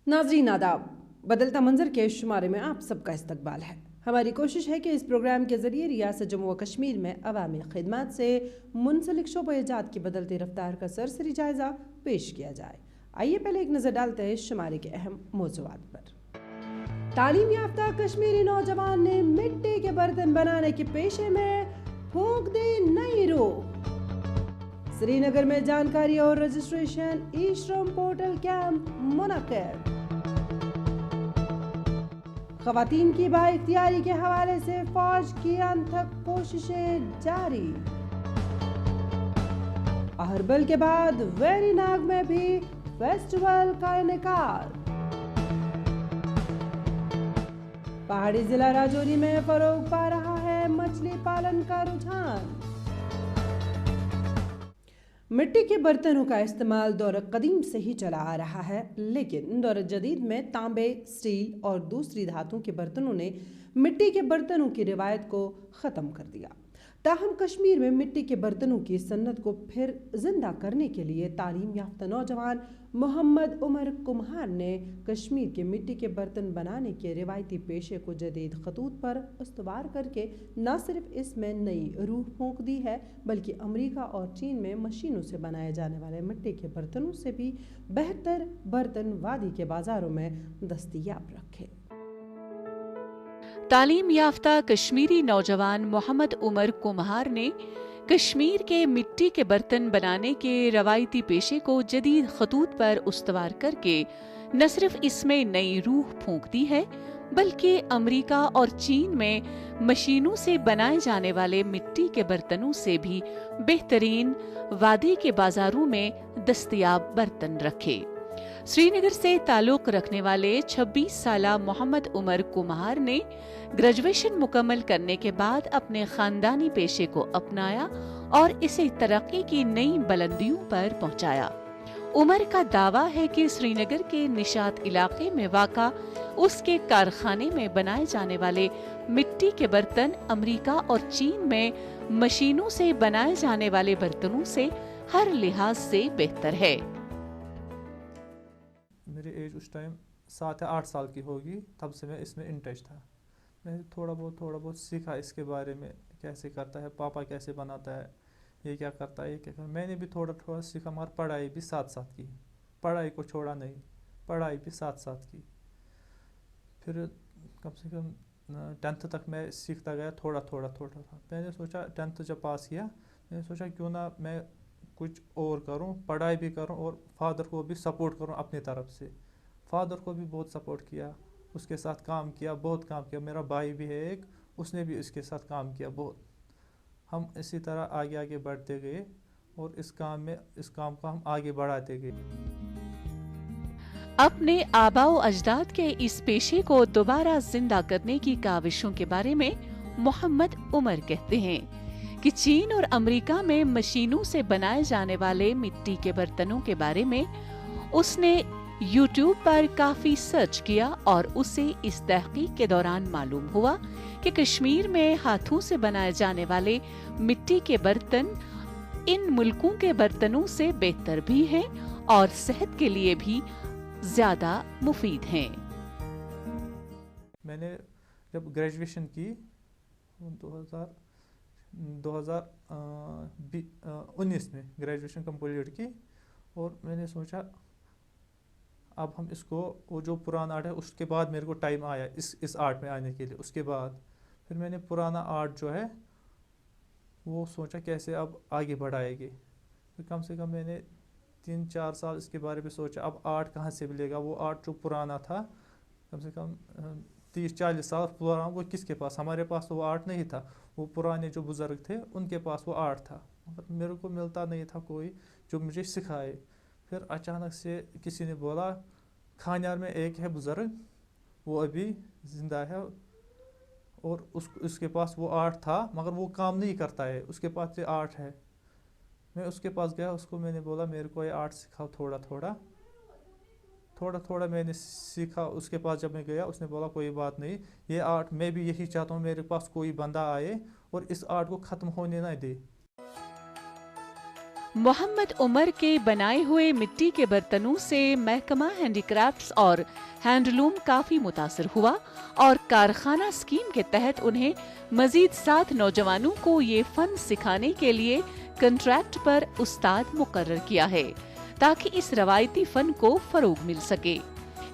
नाज़रीन आदाब, बदलता मंजर के शुमारे में आप सबका इस्तकबाल है। हमारी कोशिश है कि इस प्रोग्राम के ज़रिए रियासत जम्मू व कश्मीर में अवामी खिदमत से मुंसलिक शोबे-ए-जात की बदलती रफ्तार का सरसरी जायज़ा पेश किया जाए। आइए पहले एक नज़र डालते हैं शुमारे के अहम मौज़ूआत पर। तालीम याफ्ता कश्मीरी नौजवान ने मिट्टी के बर्तन बनाने के पेशे में फूंक दी नई रूह। श्रीनगर में जानकारी और रजिस्ट्रेशन ई श्रम पोर्टल कैंप मुनक्किद। ख़वातीन की बाइख्तियारी के हवाले से फौज की अनथक कोशिशें जारी। अहरबल के बाद वेरीनाग में भी फेस्टिवल का इनेकाद। पहाड़ी जिला राजौरी में फरोग पा रहा है मछली पालन का रुझान। मिट्टी के बर्तनों का इस्तेमाल दौर कदीम से ही चला आ रहा है, लेकिन दौर जदीद में तांबे, स्टील और दूसरी धातुओं के बर्तनों ने मिट्टी के बर्तनों की रिवायत को ख़त्म कर दिया। ताहम कश्मीर में मिट्टी के बर्तनों की सन्नत को फिर जिंदा करने के लिए तालीम याफ्ता नौजवान मोहम्मद उमर कुम्हार ने कश्मीर के मिट्टी के बर्तन बनाने के रिवायती पेशे को जदीद खतूत पर इस्तवार करके न सिर्फ इसमें नई रूह फूंक दी है, बल्कि अमेरिका और चीन में मशीनों से बनाए जाने वाले मिट्टी के बर्तनों से भी बेहतर बर्तन वादी के बाजारों में दस्तयाब रखे। तालीम याफ्ता कश्मीरी नौजवान मोहम्मद उमर कुम्हार ने कश्मीर के मिट्टी के बर्तन बनाने के रवायती पेशे को जदीद खतूत पर उस्तवार करके न सिर्फ इसमें नई रूह फूंक दी है, बल्कि अमेरिका और चीन में मशीनों से बनाए जाने वाले मिट्टी के बर्तनों से भी बेहतरीन वादी के बाजारों में दस्तयाब बर्तन रखे। श्रीनगर से ताल्लुक रखने वाले 26 साला मोहम्मद उमर कुम्हार ने ग्रेजुएशन मुकम्मल करने के बाद अपने खानदानी पेशे को अपनाया और इसे तरक्की की नई बुलंदियों पर पहुंचाया। उमर का दावा है कि श्रीनगर के निशात इलाके में वाक़ा उसके कारखाने में बनाए जाने वाले मिट्टी के बर्तन अमेरिका और चीन में मशीनों से बनाए जाने वाले बर्तनों से हर लिहाज से बेहतर है। मेरी एज उस टाइम 7 या 8 साल की होगी, तब से मैं इसमें इन टच था। मैंने थोड़ा बहुत सीखा इसके बारे में, कैसे करता है, पापा कैसे बनाता है, ये क्या करता है, ये क्या करता है। मैंने भी थोड़ा सीखा, मगर पढ़ाई भी साथ साथ की, पढ़ाई को छोड़ा नहीं, पढ़ाई भी साथ साथ की। फिर कम से कम 10th तक मैं सीखता गया थोड़ा। मैंने सोचा 10th जब पास किया, मैंने सोचा क्यों ना मैं कुछ और करूं, पढ़ाई भी करूं और फादर को भी सपोर्ट करूं अपनी तरफ से। फादर को भी बहुत सपोर्ट किया, उसके साथ काम किया, बहुत काम किया। मेरा भाई भी है एक, उसने भी इसके साथ काम किया बहुत। हम इसी तरह आगे बढ़ते गए और इस काम को हम आगे बढ़ाते गए। अपने आबाओ अजदाद के इस पेशे को दोबारा जिंदा करने की काविशों के बारे में मोहम्मद उमर कहते हैं कि चीन और अमेरिका में मशीनों से बनाए जाने वाले मिट्टी के बर्तनों के बारे में उसने YouTube पर काफी सर्च किया और उसे इस तहकीक के दौरान मालूम हुआ कि कश्मीर में हाथों से बनाए जाने वाले मिट्टी के बर्तन इन मुल्कों के बर्तनों से बेहतर भी हैं और सेहत के लिए भी ज्यादा मुफीद हैं। मैंने जब ग्रेजुएशन की 2019 में ग्रेजुएशन कंप्लीट की, और मैंने सोचा अब हम इसको, वो जो पुराना आर्ट है उसके बाद मेरे को टाइम आया इस आर्ट में आने के लिए। उसके बाद फिर मैंने पुराना आर्ट जो है वो सोचा कैसे अब आगे बढ़ाएंगे। फिर कम से कम मैंने 3-4 साल इसके बारे में सोचा, अब आर्ट कहाँ से मिलेगा। वो आर्ट जो पुराना था, कम से कम 30-40 साल पुराना, वो किसके पास, हमारे पास तो वो आर्ट नहीं था। वो पुराने जो बुज़ुर्ग थे उनके पास वो आर्ट था, मगर मेरे को मिलता नहीं था कोई जो मुझे सिखाए। फिर अचानक से किसी ने बोला खान्यार में एक है बुज़ुर्ग, वो अभी ज़िंदा है और उसके पास वो आर्ट था, मगर वो काम नहीं करता है, उसके पास ये आर्ट है। मैं उसके पास गया, उसको मैंने बोला मेरे को ये आर्ट सिखाओ। थोड़ा मैंने सीखा। उसके पास जब मैं गया, उसने बोला कोई बात नहीं, ये आर्ट मैं भी यही चाहता हूँ, मेरे पास कोई बंदा आए और इस आर्ट को ख़त्म होने ना दे। मोहम्मद उमर के बनाए हुए मिट्टी के बर्तनों से महकमा हैंडीक्राफ्ट्स और हैंडलूम काफी मुतासिर हुआ और कारखाना स्कीम के तहत उन्हें मजीद 7 नौजवानों को ये फन सिखाने के लिए कंट्रैक्ट पर उस्ताद मुकर्रर किया है ताकि इस रवायती फन को फरोग मिल सके।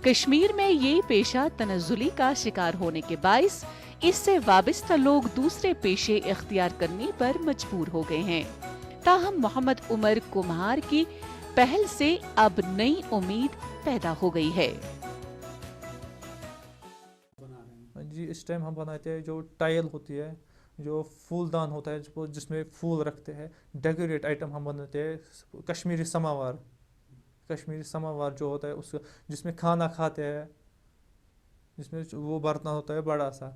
कश्मीर में ये पेशा तनज़्ज़ुली का शिकार होने के बाइस इससे वाबस्ता लोग दूसरे पेशे इख्तियार करने पर मजबूर हो गए हैं। ताहम मोहम्मद उमर कुम्हार की पहल से अब नई उम्मीद पैदा हो गई है। जी इस टाइम हम बनाते हैं जो टाइल होती है, जो फूलदान होता है जिसमें फूल रखते हैं, डेकोरेट आइटम हम बनाते हैं। कश्मीरी समावार जो होता है उस जिसमें खाना खाते हैं, जिसमें वो बर्तन होता है बड़ा सा,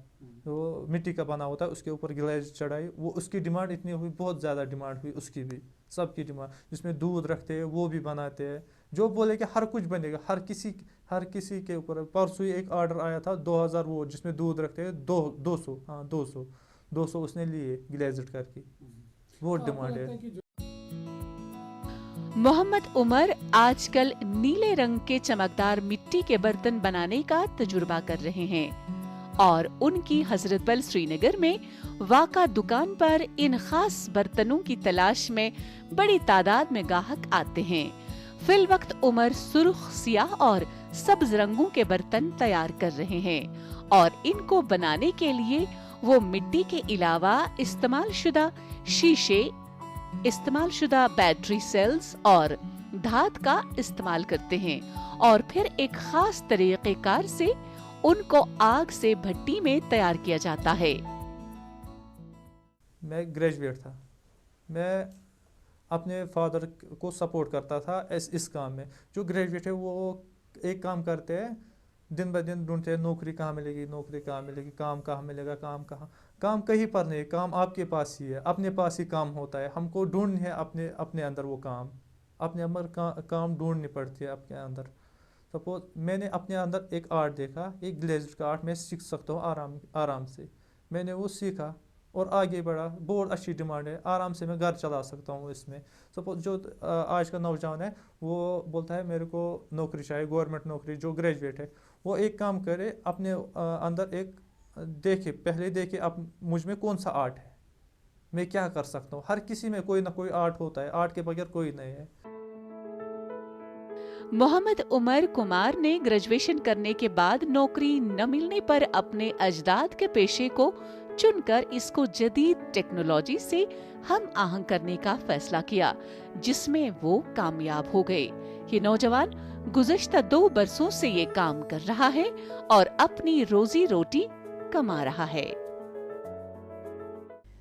वो मिट्टी का बना होता है, उसके ऊपर ग्लेज चढ़ाई, वो उसकी डिमांड इतनी हुई, बहुत ज़्यादा डिमांड हुई उसकी भी, सबकी डिमांड। जिसमें दूध रखते हैं वो भी बनाते हैं, जो बोले कि हर कुछ बनेगा, हर किसी के ऊपर। परसों ही एक ऑर्डर आया था 2000 वो जिसमें दूध रखते हैं 200 उसने लिए ग्लेज्ड करके, वो डिमांड है। मोहम्मद उमर आजकल नीले रंग के चमकदार मिट्टी के बर्तन बनाने का तजुर्बा कर रहे हैं और उनकी हजरत बल श्रीनगर में वाक़ा दुकान पर इन खास बर्तनों की तलाश में बड़ी तादाद में गाहक आते हैं। फिल वक्त उमर सुर्ख, सियाह और सब्ज रंगों के बर्तन तैयार कर रहे हैं और इनको बनाने के लिए वो मिट्टी के अलावा इस्तेमाल शुदा बैटरी सेल्स और धात का इस्तेमाल करते हैं और फिर एक खास तरीक़ेकार से उनको आग से भट्टी में तैयार किया जाता है। मैं ग्रेजुएट था, मैं अपने फादर को सपोर्ट करता था इस काम में। जो ग्रेजुएट है वो एक काम करते हैं, दिन ब दिन ढूंढते हैं नौकरी कहाँ मिलेगी, काम कहाँ मिलेगा, काम कहीं पर नहीं, काम आपके पास ही है, अपने पास ही काम होता है। हमको ढूंढनी है अपने अंदर वो काम, अपने अंदर काम ढूंढनी पड़ती है अपने अंदर। सपोज मैंने अपने अंदर एक आर्ट देखा, एक ग्लेज्ड का आर्ट मैं सीख सकता हूँ आराम से। मैंने वो सीखा और आगे बढ़ा, बहुत अच्छी डिमांड है, आराम से मैं घर चला सकता हूँ इसमें। सपोज जो आज का नौजवान है वो बोलता है मेरे को नौकरी चाहिए, गवर्नमेंट नौकरी, जो ग्रेजुएट है वो एक काम करे, अपने अंदर एक पहले देखे अब मुझ में कौन सा आर्ट है, मैं क्या कर सकता हूँ। हर किसी में कोई ना कोई आर्ट होता है, आर्ट के बगैर कोई नहीं है। मोहम्मद उमर कुमार ने ग्रेजुएशन करने के बाद नौकरी न मिलने पर अपने अजदाद के पेशे को चुनकर इसको जदीद टेक्नोलॉजी से हम आहंग करने का फैसला किया, जिसमें वो कामयाब हो गए। ये नौजवान गुज़श्ता 2 बरसों से ये काम कर रहा है और अपनी रोजी रोटी कमा रहा है।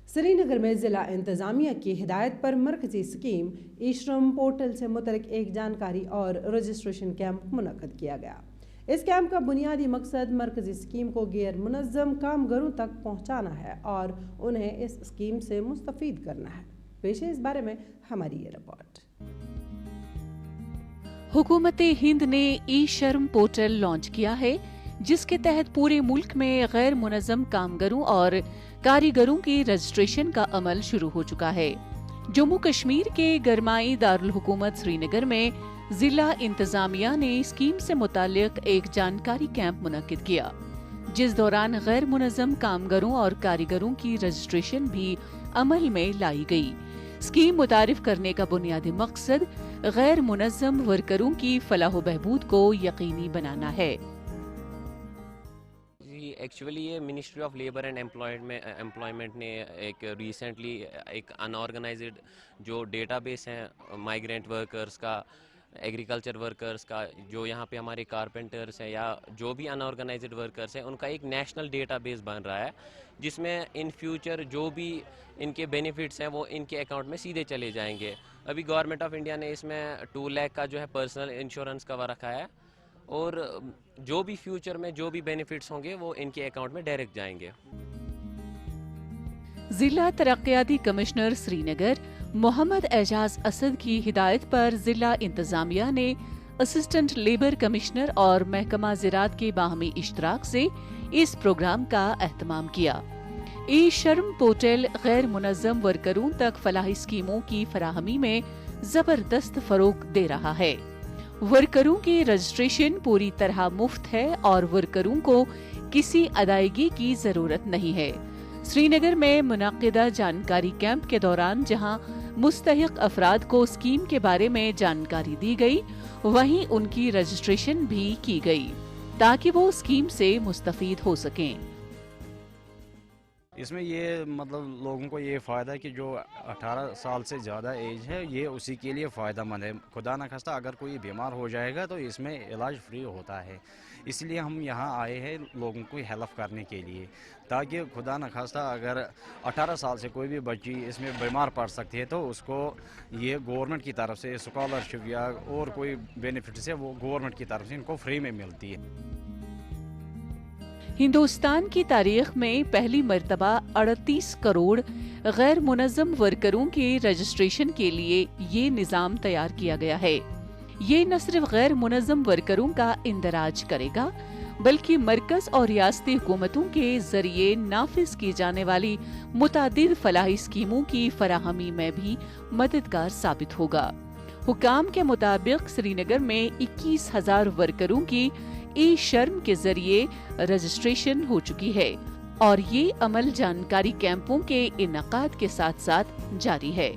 श्रीनगर में जिला इंतजामिया की हिदायत पर मरकजी स्कीम ई-श्रम पोर्टल से मुतल्लिक एक जानकारी और रजिस्ट्रेशन कैंप मुनक्कद किया गया। इस कैंप का बुनियादी मकसद मरकजी स्कीम को गैर मुनज़्ज़म कामगारों तक पहुंचाना है और उन्हें इस स्कीम से मुस्तफीद करना है। पेश है इस बारे में हमारी ये रिपोर्ट। हुकूमत हिंद ने ई-श्रम पोर्टल लॉन्च किया है, जिसके तहत पूरे मुल्क में गैर मुनज़्ज़म कामगारों और कारीगरों की रजिस्ट्रेशन का अमल शुरू हो चुका है। जम्मू कश्मीर के गरमाई दारुल हुकूमत श्रीनगर में जिला इंतजामिया ने स्कीम से मुताल्लिक एक जानकारी कैंप मुनक्किद किया, जिस दौरान गैर मुनज़्ज़म कामगारों और कारीगरों की रजिस्ट्रेशन भी अमल में लाई गई। स्कीम मुतारिफ करने का बुनियादी मकसद गैर मुनज़्ज़म वर्करों की फलाह बहबूद को यकीनी बनाना है। एक्चुअली ये ministry of labour and employment ने एक रिसेंटली एक अनऑर्गेनाइज्ड जो डेटाबेस है माइग्रेंट वर्कर्स का, एग्रीकल्चर वर्कर्स का, जो यहाँ पे हमारे कारपेंटर्स हैं या जो भी अनऑर्गेनाइज्ड वर्कर्स हैं, उनका एक नेशनल डेटाबेस बन रहा है, जिसमें इन फ्यूचर जो भी इनके बेनिफिट्स हैं वो इनके अकाउंट में सीधे चले जाएंगे। अभी गवर्नमेंट ऑफ इंडिया ने इसमें 2 लाख का जो है पर्सनल इंश्योरेंस कवर रखा है और जो भी फ्यूचर में जो भी बेनिफिट्स होंगे वो इनके अकाउंट में डायरेक्ट जाएंगे। जिला तरक्याती कमिश्नर श्रीनगर मोहम्मद एजाज असद की हिदायत पर जिला इंतजामिया ने असिस्टेंट लेबर कमिश्नर और महकमा ज़राअत के बाहमी इश्तराक से इस प्रोग्राम का एहतमाम किया। ई-श्रम पोर्टल गैर मुनज़्ज़म वर्करों तक फलाही स्कीमों की फराहमी में जबरदस्त फरोग दे रहा है। वर्करों की रजिस्ट्रेशन पूरी तरह मुफ्त है और वर्करों को किसी अदायगी की जरूरत नहीं है। श्रीनगर में मुनक्किदा जानकारी कैंप के दौरान जहां मुस्तहिक अफराद को स्कीम के बारे में जानकारी दी गई, वहीं उनकी रजिस्ट्रेशन भी की गई ताकि वो स्कीम से मुस्तफीद हो सकें। इसमें ये मतलब लोगों को ये फ़ायदा है कि जो 18 साल से ज़्यादा एज है ये उसी के लिए फ़ायदा मंद है। खुदा न खास्ता अगर कोई बीमार हो जाएगा तो इसमें इलाज फ्री होता है, इसलिए हम यहाँ आए हैं लोगों को हेल्प करने के लिए, ताकि खुदा न खास्ता अगर 18 साल से कोई भी बच्ची इसमें बीमार पड़ सकती है तो उसको ये गवर्नमेंट की तरफ से स्कॉलरशिप या और कोई बेनिफिट से वो गवर्नमेंट की तरफ से इनको फ्री में मिलती है। हिंदुस्तान की तारीख में पहली मर्तबा 38 करोड़ गैर मुनज़्ज़म वर्करों के रजिस्ट्रेशन के लिए ये निज़ाम तैयार किया गया है। ये न सिर्फ गैर मुनज़्ज़म वर्करों का इंदराज करेगा बल्कि मरकज और रियासती हुकूमतों के जरिए नाफिज की जाने वाली मुतादिद फलाही स्कीमों की फराहमी में भी मददगार साबित होगा। हुकाम के मुताबिक श्रीनगर में 21,000 वर्करों की ई-शर्म के जरिए रजिस्ट्रेशन हो चुकी है और ये अमल जानकारी कैंपों के इनकाद के साथ साथ जारी है।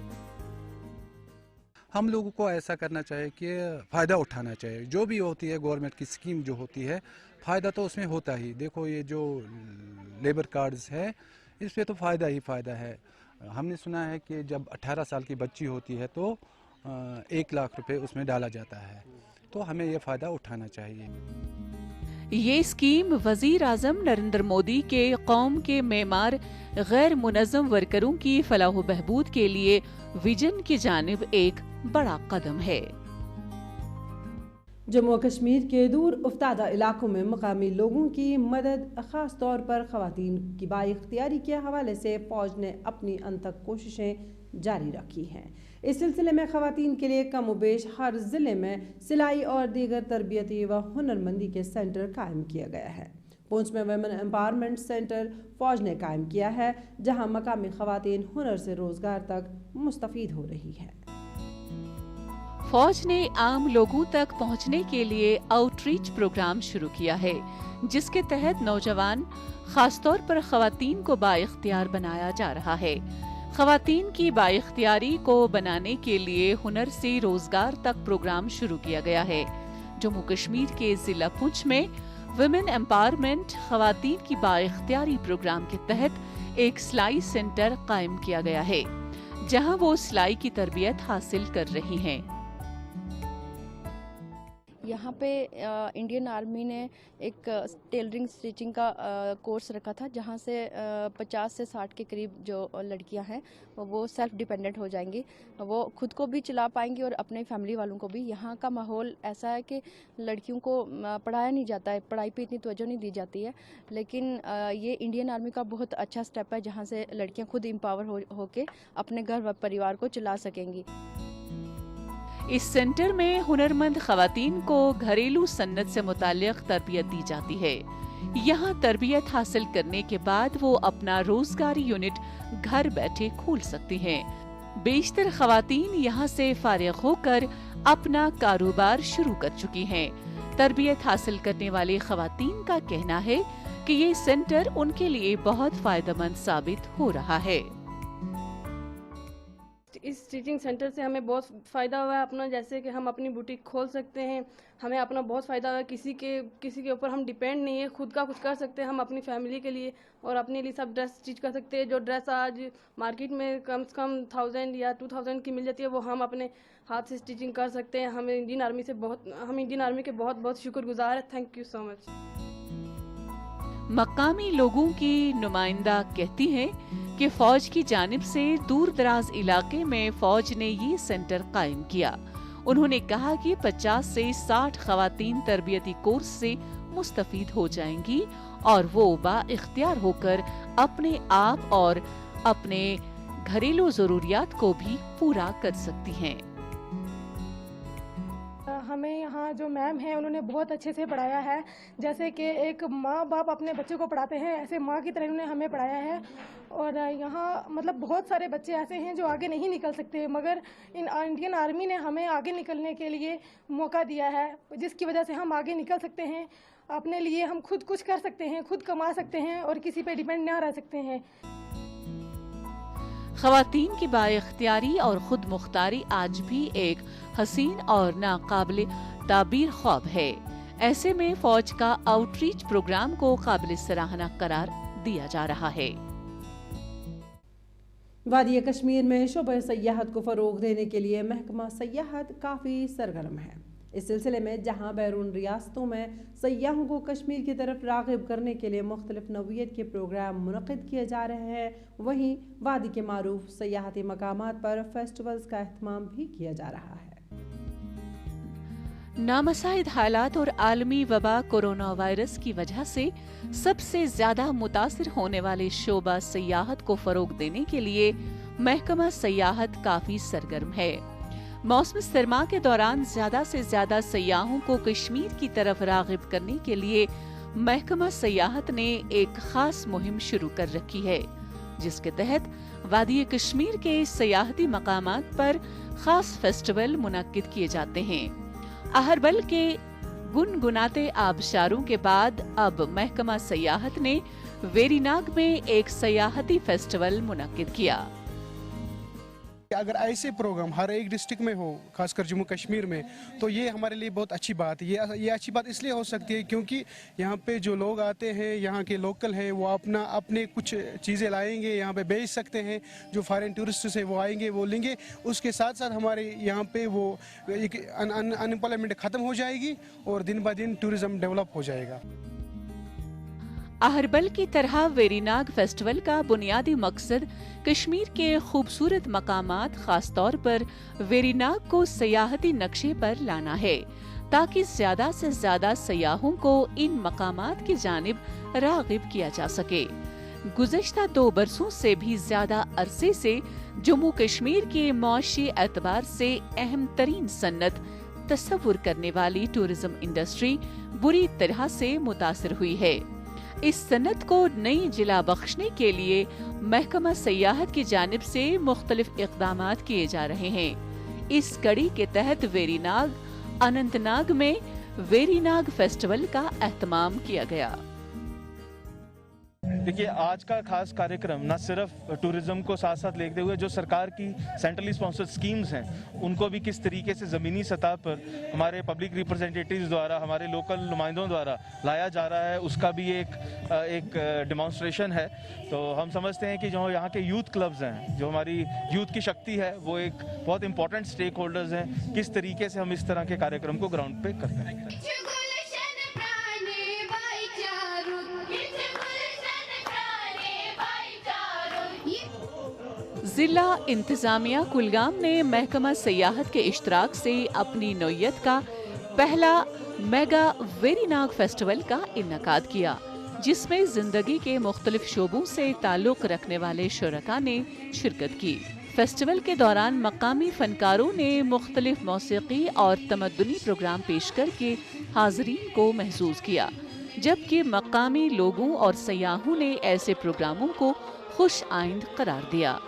हम लोगों को ऐसा करना चाहिए कि फ़ायदा उठाना चाहिए। जो भी होती है गवर्नमेंट की स्कीम जो होती है, फ़ायदा तो उसमें होता ही। देखो ये जो लेबर कार्ड्स है इस पे तो फ़ायदा ही फ़ायदा है। हमने सुना है कि जब 18 साल की बच्ची होती है तो 1 लाख रुपए उसमें डाला जाता है, तो हमें ये फ़ायदा उठाना चाहिए। ये स्कीम वजीर आजम नरेंद्र मोदी के कौम के मेमार गैर मुनज़्ज़म वर्करों की फलाह बहबूद के लिए विजन की जानिब एक बड़ा कदम है। जम्मू कश्मीर के दूर उफ्तादा इलाकों में मकामी लोगों की मदद, ख़ास तौर पर ख़वातीन की बाइख्तियारी के हवाले से फ़ौज ने अपनी अनथक कोशिशें जारी रखी हैं। इस सिलसिले में ख़वातीन के लिए कम बेश हर ज़िले में सिलाई और दीगर तरबियती व हुनरमंदी के सेंटर कायम किया गया है। पूंछ में वुमेन एम्पावरमेंट सेंटर फ़ौज ने कायम किया है, जहां मकामी ख़वातीन हुनर से रोज़गार तक मुस्तफ़ीद हो रही है। फौज ने आम लोगों तक पहुंचने के लिए आउटरीच प्रोग्राम शुरू किया है, जिसके तहत नौजवान खासतौर पर ख़वातीन को बाइख्तियार बनाया जा रहा है। ख़वातीन की बाइख्तियारी को बनाने के लिए हुनर से रोजगार तक प्रोग्राम शुरू किया गया है। जम्मू कश्मीर के जिला पुंछ में वुमेन एम्पावरमेंट ख़वातीन की बाइख्तियारी प्रोग्राम के तहत एक सिलाई सेंटर कायम किया गया है, जहां वो सिलाई की तरबियत हासिल कर रही हैं। यहाँ पे इंडियन आर्मी ने एक टेलरिंग स्टिचिंग का कोर्स रखा था, जहाँ से 50 से 60 के करीब जो लड़कियाँ हैं वो सेल्फ डिपेंडेंट हो जाएंगी, वो खुद को भी चला पाएंगी और अपने फैमिली वालों को भी। यहाँ का माहौल ऐसा है कि लड़कियों को पढ़ाया नहीं जाता है, पढ़ाई पे इतनी तवज्जो नहीं दी जाती है, लेकिन ये इंडियन आर्मी का बहुत अच्छा स्टेप है, जहाँ से लड़कियाँ खुद एम्पावर होके अपने घर व परिवार को चला सकेंगी। इस सेंटर में हुनरमंद ख़वातीन को घरेलू सन्नत से मुताल्लिक़ तरबियत दी जाती है। यहाँ तरबियत हासिल करने के बाद वो अपना रोजगारी यूनिट घर बैठे खोल सकती हैं। बेशतर ख़वातीन यहाँ से फारिग होकर अपना कारोबार शुरू कर चुकी हैं। तरबियत हासिल करने वाले ख़वातीन का कहना है कि ये सेंटर उनके लिए बहुत फायदेमंद साबित हो रहा है। इस स्टिचिंग सेंटर से हमें बहुत फ़ायदा हुआ है अपना, जैसे कि हम अपनी बुटीक खोल सकते हैं, हमें अपना बहुत फ़ायदा हुआ है। किसी के ऊपर हम डिपेंड नहीं है, खुद का कुछ कर सकते हैं हम अपनी फैमिली के लिए और अपने लिए सब ड्रेस स्टिच कर सकते हैं। जो ड्रेस आज मार्केट में कम से कम 1000 या 2000 की मिल जाती है, वो हम अपने हाथ से स्टिचिंग कर सकते हैं। हम इंडियन आर्मी के बहुत बहुत शुक्रगुजार है। Thank you so much. मकामी लोगों की नुमाइंदा कहती हैं कि फौज की जानिब से दूर दराज इलाके में फौज ने ये सेंटर कायम किया। उन्होंने कहा कि 50 से 60 ख़वातीन तरबियती कोर्स से मुस्तफीद हो जाएंगी और वो बाइख्तियार होकर अपने आप और अपने घरेलू ज़रूरियात को भी पूरा कर सकती हैं। हम हमें यहाँ जो मैम हैं उन्होंने बहुत अच्छे से पढ़ाया है। जैसे कि एक माँ बाप अपने बच्चे को पढ़ाते हैं, ऐसे माँ की तरह उन्होंने हमें पढ़ाया है। और यहाँ मतलब बहुत सारे बच्चे ऐसे हैं जो आगे नहीं निकल सकते, मगर इंडियन आर्मी ने हमें आगे निकलने के लिए मौका दिया है, जिसकी वजह से हम आगे निकल सकते हैं। अपने लिए हम खुद कुछ कर सकते हैं, खुद कमा सकते हैं और किसी पे डिपेंड ना रह सकते हैं। ख़वातीन की बाइख्तियारी और खुद मुख्तारी आज भी एक हसीन और नाकाबिल ताबीर ख्वाब है। ऐसे में फौज का आउटरीच प्रोग्राम को काबिल सराहना करार दिया जा रहा है। वादी कश्मीर में शोबे सयाहत को फ़रोग देने के लिए महकमा सयाहत काफ़ी सरगर्म है। इस सिलसिले में जहां बैरून रियासतों में सयाहों को कश्मीर की तरफ राग़िब करने के लिए मुख्तलिफ नौइयत के प्रोग्राम मुनक़िद किए जा रहे हैं, वहीं वादी के मारूफ सयाहती मकामात पर फेस्टिवल्स का एहतमाम भी किया जा रहा है। नामसाइद हालात और आलमी वबा कोरोना वायरस की वजह से सबसे ज्यादा मुतासिर होने वाले शोबा सयाहत को फरोग देने के लिए महकमा सयाहत काफी सरगर्म है। मौसम सरमा के दौरान ज्यादा से ज्यादा सयाहों को कश्मीर की तरफ राग़िब करने के लिए महकमा सयाहत ने एक खास मुहिम शुरू कर रखी है, जिसके तहत वादी कश्मीर के सयाहती मकामात पर खास फेस्टिवल मुनक्किद किए जाते हैं। अहरबल के गुनगुनाते आबशारों के बाद अब महकमा सयाहत ने वेरीनाग में एक सयाहती फेस्टिवल मुनक्किद किया। अगर ऐसे प्रोग्राम हर एक डिस्ट्रिक्ट में हो, खासकर जम्मू कश्मीर में, तो ये हमारे लिए बहुत अच्छी बात है। ये अच्छी बात इसलिए हो सकती है क्योंकि यहाँ पे जो लोग आते हैं, यहाँ के लोकल हैं, वो अपने कुछ चीज़ें लाएंगे, यहाँ पे बेच सकते हैं। जो फॉरेन टूरिस्ट हैं वो आएंगे, वो लेंगे। उसके साथ साथ हमारे यहाँ पे वो एक अनएम्प्लॉयमेंट ख़त्म हो जाएगी और दिन ब दिन टूरिज़्म डेवलप हो जाएगा। अहरबल की तरह वेरीनाग फेस्टिवल का बुनियादी मकसद कश्मीर के खूबसूरत मकामात, खास तौर पर वेरीनाग को सयाहती नक्शे पर लाना है, ताकि ज्यादा से ज्यादा सयाहों को इन मकामात की जानिब राग़िब किया जा सके। गुज़श्ता 2 बरसों से भी ज्यादा अरसे से जम्मू कश्मीर की मौशी एतबार से अहम तरीन सन्नत तस्वुर करने वाली टूरिज्म इंडस्ट्री बुरी तरह से मुतासिर हुई है। इस सनत को नई जिला बख्शने के लिए महकमा सयाहत की जानिब से मुख्तलिफ इक़दामात किए जा रहे हैं। इस कड़ी के तहत वेरीनाग, अनंतनाग में वेरीनाग फेस्टिवल का एहतमाम किया गया। देखिए, आज का खास कार्यक्रम न सिर्फ टूरिज्म को साथ साथ लेते हुए जो सरकार की सेंट्रली स्पॉन्सर्ड स्कीम्स हैं उनको भी किस तरीके से ज़मीनी सतह पर हमारे पब्लिक रिप्रेजेंटेटिव्स द्वारा, हमारे लोकल नुमाइंदों द्वारा लाया जा रहा है, उसका भी एक डेमोन्स्ट्रेशन है। तो हम समझते हैं कि जो यहाँ के यूथ क्लब्स हैं, जो हमारी यूथ की शक्ति है, वो एक बहुत इंपॉर्टेंट स्टेक होल्डर्स हैं। किस तरीके से हम इस तरह के कार्यक्रम को ग्राउंड पे करते हैं। जिला इंतजामिया कुलगाम ने महकमा सयाहत के इश्तराक से अपनी नौयत का पहला मेगा वेरीनाग फेस्टिवल का इन्नेकाद किया, जिसमें जिंदगी के मुख्तलिफ शोबों से ताल्लुक रखने वाले शुरका ने शिरकत की। फेस्टिवल के दौरान मकामी फनकारों ने मुख्तलिफ मौसीकी और तमद्दुनी प्रोग्राम पेश करके हाज़रीन को महसूस किया, जबकि मकामी लोगों और सयाहों ने ऐसे प्रोग्रामों को खुश आइंद करार दिया।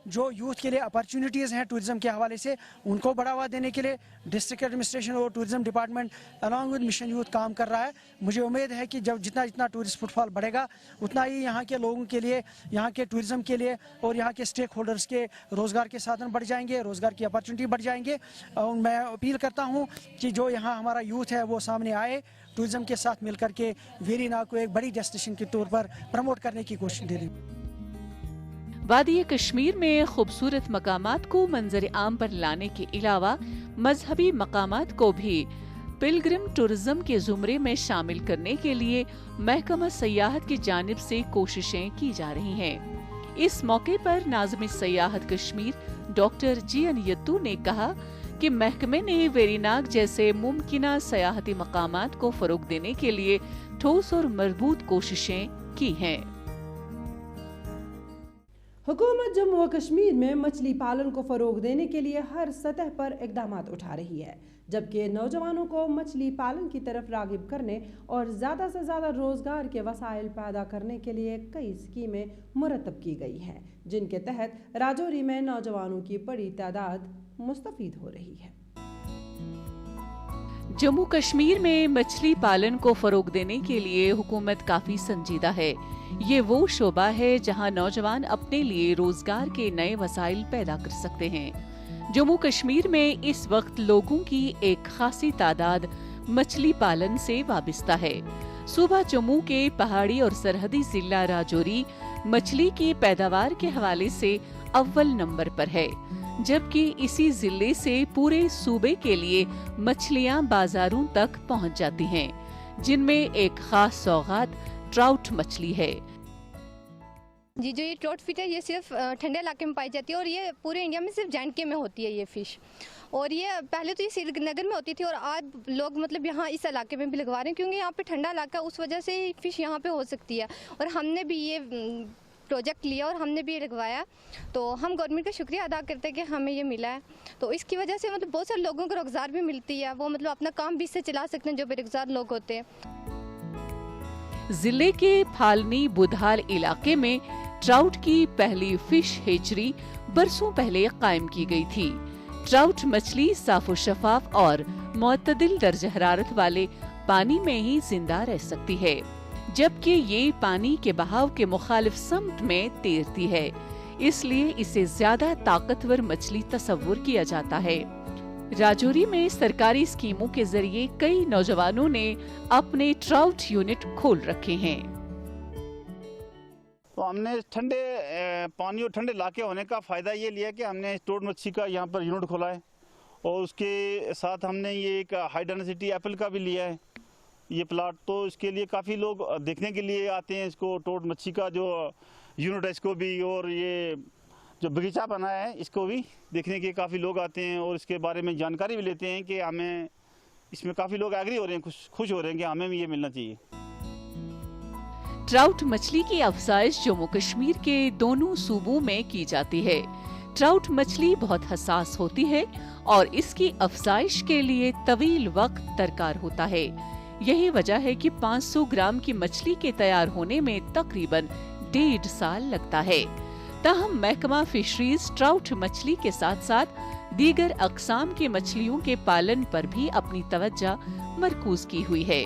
जो यूथ के लिए अपॉर्चुनिटीज़ हैं टूरिज़्म के हवाले से, उनको बढ़ावा देने के लिए डिस्ट्रिक्ट एडमिनिस्ट्रेशन और tourism department along with mission youth काम कर रहा है। मुझे उम्मीद है कि जब जितना टूरिस्ट फुटफॉल बढ़ेगा, उतना ही यहाँ के लोगों के लिए, यहाँ के टूरिज़्म के लिए और यहाँ के स्टेक होल्डर्स के रोज़गार के साधन बढ़ जाएंगे, रोज़गार की अपॉर्चुनिटी बढ़ जाएंगे। और मैं अपील करता हूँ कि जो यहाँ हमारा यूथ है वो सामने आए, टूरिज़्म के साथ मिलकर के वेरीनाग को एक बड़ी डेस्टिनेशन के तौर पर प्रमोट करने की कोशिश दे रही। वादी कश्मीर में खूबसूरत मकामात को मंजर आम पर लाने के अलावा मजहबी मकामात को भी पिलग्रिम टूरिज्म के जुमरे में शामिल करने के लिए महकमा सयाहत की जानिब से कोशिशें की जा रही हैं। इस मौके पर नाज़िम सयाहत कश्मीर डॉक्टर जीएन यत्तू ने कहा कि महकमे ने वेरीनाग जैसे मुमकिना सयाहती मकामात को फरोग देने के लिए ठोस और मजबूत कोशिशें की हैं। हुकूमत जम्मू व कश्मीर में मछली पालन को फ़रोग देने के लिए हर सतह पर इक़दामात उठा रही है, जबकि नौजवानों को मछली पालन की तरफ राग़िब करने और ज़्यादा से ज़्यादा रोज़गार के वसाइल पैदा करने के लिए कई स्कीमें मुरतब की गई हैं, जिनके तहत राजौरी में नौजवानों की बड़ी तादाद मुस्तफ़ीद हो रही है। जम्मू कश्मीर में मछली पालन को फरोग देने के लिए हुकूमत काफी संजीदा है। ये वो शोबा है जहां नौजवान अपने लिए रोजगार के नए वसाइल पैदा कर सकते हैं। जम्मू कश्मीर में इस वक्त लोगों की एक खासी तादाद मछली पालन से वाबिस्ता है। सूबा जम्मू के पहाड़ी और सरहदी जिला राजौरी मछली की पैदावार के हवाले से अव्वल नंबर पर है, जबकि इसी जिले से पूरे सूबे के लिए मछलियां बाजारों तक पहुंच जाती हैं, जिनमें एक खास सौगात ट्राउट मछली है। जी, जो ये ट्राउट फिश है ये सिर्फ ठंडे इलाके में पाई जाती है और ये पूरे इंडिया में सिर्फ JNK में होती है ये फ़िश। और ये पहले तो ये श्रीनगर में होती थी और आज लोग मतलब यहाँ इस इलाके में भी लगवा रहे हैं, क्योंकि यहाँ पे ठंडा इलाका, उस वजह से फ़िश यहाँ पे हो सकती है। और हमने भी ये प्रोजेक्ट लिया और हमने भी लगवाया, तो हम गवर्नमेंट का शुक्रिया अदा करते हैं कि हमें ये मिला है। तो इसकी वजह से मतलब बहुत सारे लोगों को रोजगार भी मिलती है, वो मतलब अपना काम भी इससे चला सकते हैं जो बेरोजगार लोग होते हैं। जिले के फालनी बुधाल इलाके में ट्राउट की पहली फिश हेचरी बरसों पहले कायम की गई थी। ट्राउट मछली साफो शफाफ और मुअत्तदिल दर्ज हरारत वाले पानी में ही जिंदा रह सकती है, जबकि ये पानी के बहाव के मुखालिफ समत में तैरती है, इसलिए इसे ज्यादा ताकतवर मछली तस्वुर किया जाता है। राजौरी में सरकारी स्कीमों के जरिए कई नौजवानों ने अपने ट्राउट यूनिट खोल रखे हैं। तो हमने ठंडे पानी और ठंडे इलाके होने का फ़ायदा ये लिया कि हमने ट्राउट मच्छी का यहाँ पर यूनिट खोला है, और उसके साथ हमने ये एक हाई डेंसिटी एप्पल का भी लिया है ये प्लाट। तो इसके लिए काफ़ी लोग देखने के लिए आते हैं इसको, ट्राउट मच्छी का जो यूनिट है इसको भी, और ये जो बगीचा बनाया है इसको भी देखने के काफ़ी लोग आते हैं और इसके बारे में जानकारी भी लेते हैं कि हमें इसमें काफ़ी लोग एग्री हो रहे हैं, खुश हो रहे हैं कि हमें भी ये मिलना चाहिए। ट्राउट मछली की अफजाइश जम्मू कश्मीर के दोनों सूबों में की जाती है। ट्राउट मछली बहुत हसास होती है और इसकी अफजाइश के लिए तवील वक्त दरकार होता है। यही वजह है कि 500 ग्राम की मछली के तैयार होने में तकरीबन 1.5 साल लगता है। ताहम महकमा फिशरीज ट्राउट मछली के साथ साथ दीगर अकसाम की मछलियों के पालन पर भी अपनी तवज्जो मरकूज की हुई है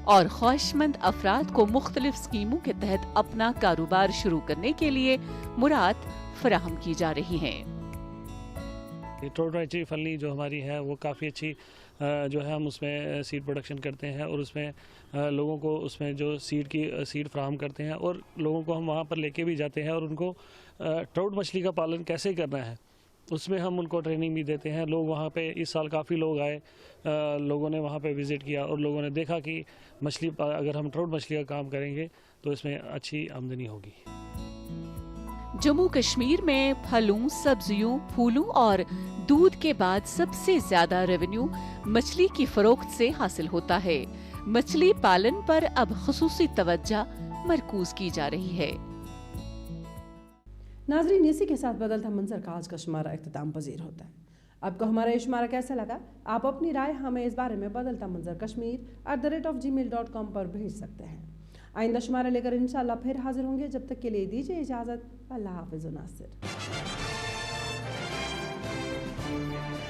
और ख्वाहिशमंद अफराद को मुख्तलिफ स्कीमों के तहत अपना कारोबार शुरू करने के लिए मुराद फराहम की जा रही है। ट्राउट मछली फली जो हमारी है वो काफ़ी अच्छी जो है, हम उसमें सीड प्रोडक्शन करते हैं और उसमें लोगों को उसमें जो सीड फ्राहम करते हैं और लोगों को हम वहाँ पर लेके भी जाते हैं और उनको ट्राउट मछली का पालन कैसे करना है उसमें हम उनको ट्रेनिंग भी देते हैं। लोग वहाँ पे इस साल काफ़ी लोग आए, लोगों ने वहाँ पे विज़िट किया और लोगों ने देखा कि मछली अगर हम ट्राउट मछली का काम करेंगे तो इसमें अच्छी आमदनी होगी। जम्मू कश्मीर में फलों, सब्जियों, फूलों और दूध के बाद सबसे ज्यादा रेवेन्यू मछली की फरोख्त से हासिल होता है। मछली पालन पर अब खुसूसी तवज्जो मरकूज की जा रही है। नाज़रीन, इसी के साथ बदलता मंजर का आज का शुमारा इख्तिताम पजीर होता है। आपको हमारा ये शुमारा कैसा लगा? आप अपनी राय हमें इस बारे में बदलता मंजर kashmir@gmail.com पर भेज सकते हैं। आइंदा शुमारा लेकर इंशाल्लाह फिर हाजिर होंगे। जब तक के लिए दीजिए इजाज़त। अल्लाह हाफ़िज़। नासिर।